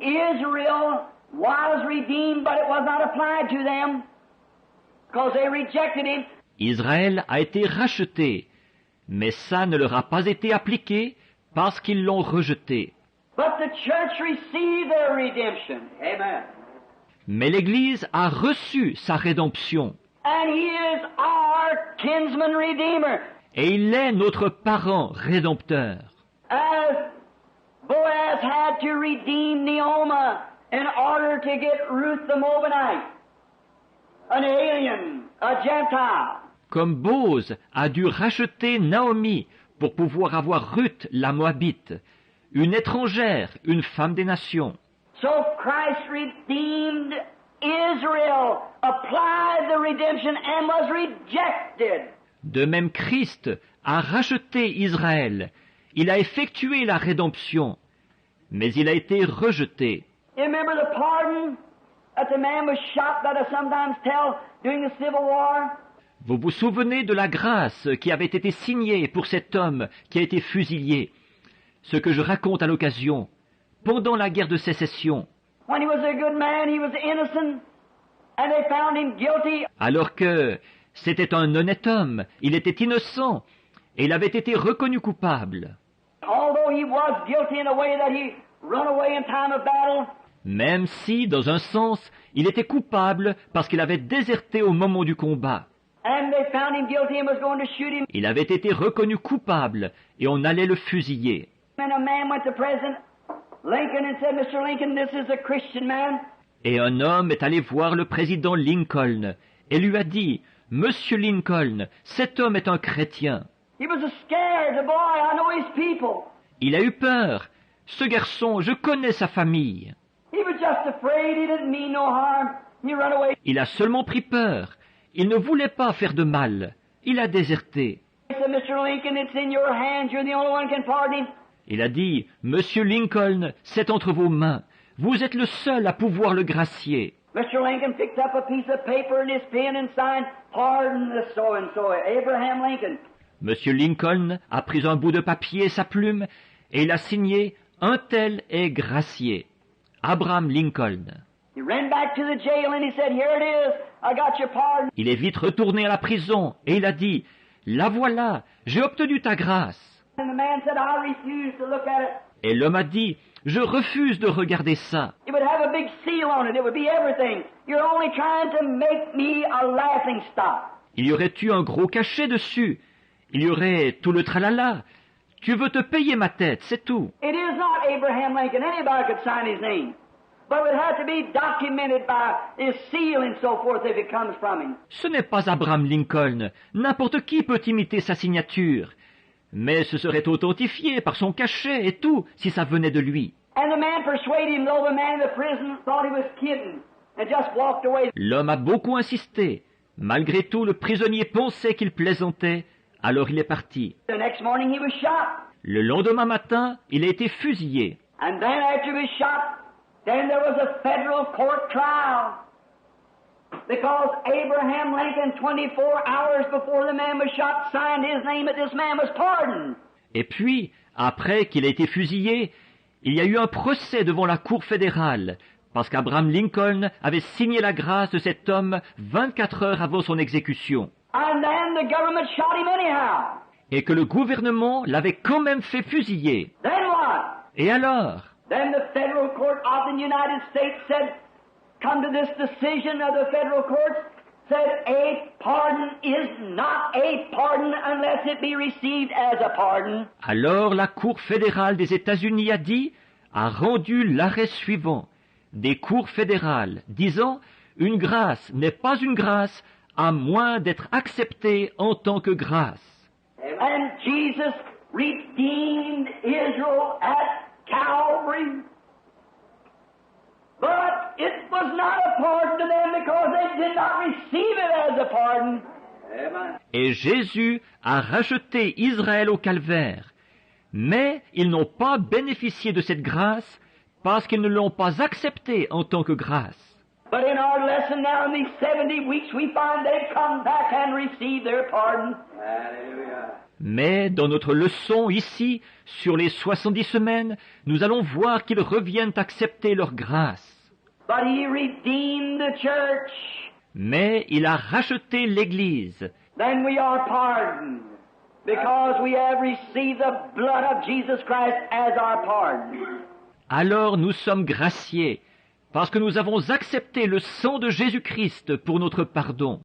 Israel was redeemed, but it was not applied to them, because they rejected him. Israël a été racheté, mais ça ne leur a pas été appliqué parce qu'ils l'ont rejeté. But the church received their redemption. Amen. Mais l'Église a reçu sa rédemption. And he is our kinsman redeemer. Et il est notre parent rédempteur. As Boaz had to redeem Naomi in order to get Ruth the Moabite, an alien, a Gentile. Comme Boaz a dû racheter Naomi pour pouvoir avoir Ruth la Moabite, une étrangère, une femme des nations. So Christ redeemed Israel, applied the redemption and was rejected. De même Christ a racheté Israël. Il a effectué la rédemption, mais il a été rejeté. You remember the pardon that the man was shot that I sometimes tell during the Civil War? Vous vous souvenez de la grâce qui avait été signée pour cet homme qui a été fusillé, ce que je raconte à l'occasion, pendant la guerre de sécession, When he was a good man, he was innocent, and they found him guilty. alors que c'était un honnête homme, il était innocent, et il avait été reconnu coupable. Although he was guilty in a way that he run away in time of battle, Même si, dans un sens, il était coupable parce qu'il avait déserté au moment du combat. and they found him guilty and was going to shoot him. Il avait été reconnu coupable, et on allait le fusiller. And a man went to President Lincoln and said, Mr. Lincoln, this is a Christian man. Et un homme est allé voir le président Lincoln, et lui a dit, « Monsieur Lincoln, cet homme est un chrétien. He was scared, the boy, I know his people. Il a eu peur. Ce garçon, je connais sa famille. He was just afraid, he didn't mean no harm. He ran away. Il a seulement pris peur. Il ne voulait pas faire de mal. Il a déserté. He said, Mr. Lincoln, it's in your hands, you're the only one who can pardon him. Il a dit, « Monsieur Lincoln, c'est entre vos mains. Vous êtes le seul à pouvoir le gracier. » Mr. Lincoln picked up a piece of paper and his pen and signed, pardon the so-and-so, Abraham Lincoln. Monsieur Lincoln a pris un bout de papier et sa plume, et il a signé « Un tel est gracié. Abraham Lincoln. » He ran back to the jail and he said, here it is, I got your pardon. Il est vite retourné à la prison, et il a dit, « La voilà, j'ai obtenu ta grâce. » And the man said, I refuse to look at it. Et l'homme a dit, « Je refuse de regarder ça. It would have a big seal on it, it would be everything. You're only trying to make me a laughing stock. Il y aurait eu un gros cachet dessus. Il y aurait tout le tralala. Tu veux te payer ma tête, c'est tout. It is not Abraham Lincoln. Anybody could sign his name. But it would have to be documented by his seal and so forth if it comes from him. Ce n'est pas Abraham Lincoln. N'importe qui peut imiter sa signature. Mais ce serait authentifié par son cachet et tout, si ça venait de lui. And the man persuaded him, though the man in the prison thought he was kidding, and just walked away. L'homme a beaucoup insisté. Malgré tout, le prisonnier pensait qu'il plaisantait, alors il est parti. The next morning he was shot. Le lendemain matin, il a été fusillé. And then after he was shot, then there was a federal court trial. Because Abraham Lincoln, 24 hours before the man was shot, signed his name that this man was pardoned. Et puis, après qu'il a été fusillé, il y a eu un procès devant la Cour fédérale, parce qu'Abraham Lincoln avait signé la grâce de cet homme 24 heures avant son exécution, And then the government shot him anyhow. et que le gouvernement l'avait quand même fait fusiller. Then what? Et alors? Then the federal court of the United States said, come to this decision of the federal courts, said a pardon is not a pardon unless it be received as a pardon. Alors la Cour fédérale des États-Unis a rendu l'arrêt suivant des cours fédérales, disant « Une grâce n'est pas une grâce à moins d'être acceptée en tant que grâce. » And Jesus redeemed Israel at Calvary. But it was not a pardon to them because they did not receive it as a pardon. Amen. Et Jésus a racheté Israël au calvaire, mais ils n'ont pas bénéficié de cette grâce parce qu'ils ne l'ont pas acceptée en tant que grâce. But in our lesson now in these 70 weeks we find they've come back and received their pardon. Hallelujah. Mais dans notre leçon ici, sur les 70 semaines, nous allons voir qu'ils reviennent accepter leur grâce. But He redeemed the church. Mais il a racheté l'Église. Then we are pardoned, because we have received the blood of Jesus Christ as our pardon. Alors nous sommes graciés, parce que nous avons accepté le sang de Jésus-Christ pour notre pardon.